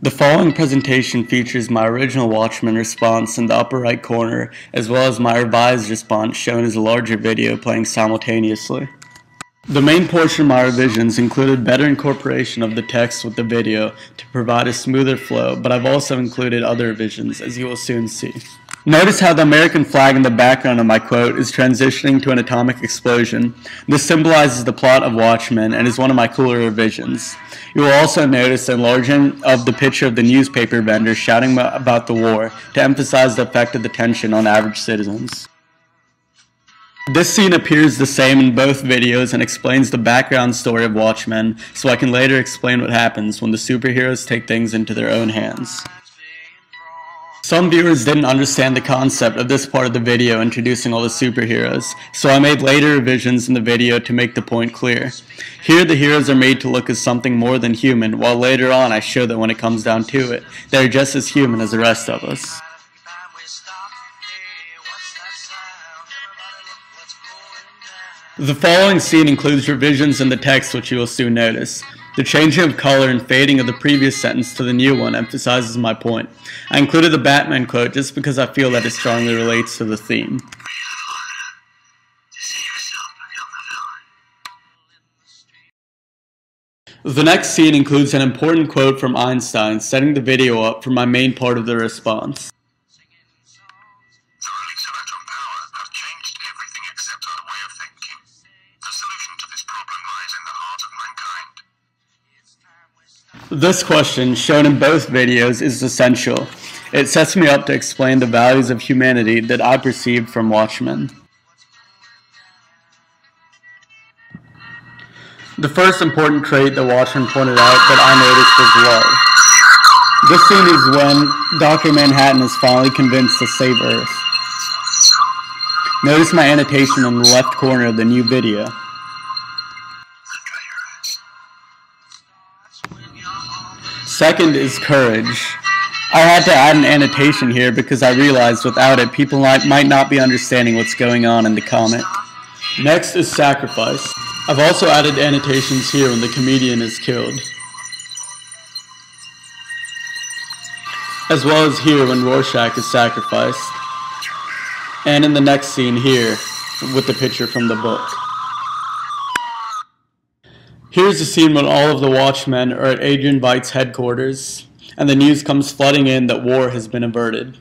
The following presentation features my original Watchmen response in the upper right corner, as well as my revised response shown as a larger video playing simultaneously. The main portion of my revisions included better incorporation of the text with the video to provide a smoother flow, but I've also included other revisions, as you will soon see. Notice how the American flag in the background of my quote is transitioning to an atomic explosion. This symbolizes the plot of Watchmen and is one of my cooler revisions. You will also notice the enlarging of the picture of the newspaper vendor shouting about the war to emphasize the effect of the tension on average citizens. This scene appears the same in both videos and explains the background story of Watchmen, so I can later explain what happens when the superheroes take things into their own hands. Some viewers didn't understand the concept of this part of the video introducing all the superheroes, so I made later revisions in the video to make the point clear. Here the heroes are made to look as something more than human, while later on I show that when it comes down to it, they are just as human as the rest of us. The following scene includes revisions in the text which you will soon notice. The changing of color and fading of the previous sentence to the new one emphasizes my point. I included the Batman quote just because I feel that it strongly relates to the theme. The next scene includes an important quote from Einstein, setting the video up for my main part of the response. This question, shown in both videos, is essential. It sets me up to explain the values of humanity that I perceived from Watchmen. The first important trait that Watchmen pointed out that I noticed was love. This scene is when Dr. Manhattan is finally convinced to save Earth. Notice my annotation in the left corner of the new video. Second is courage. I had to add an annotation here because I realized without it people might not be understanding what's going on in the comic. Next is sacrifice. I've also added annotations here when the comedian is killed, as well as here when Rorschach is sacrificed, and in the next scene here with the picture from the book. Here's the scene when all of the Watchmen are at Adrian Veidt's headquarters, and the news comes flooding in that war has been averted.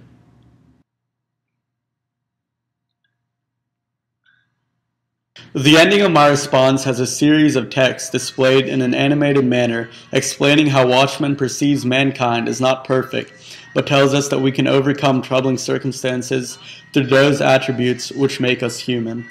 The ending of my response has a series of texts displayed in an animated manner explaining how Watchmen perceives mankind as not perfect, but tells us that we can overcome troubling circumstances through those attributes which make us human.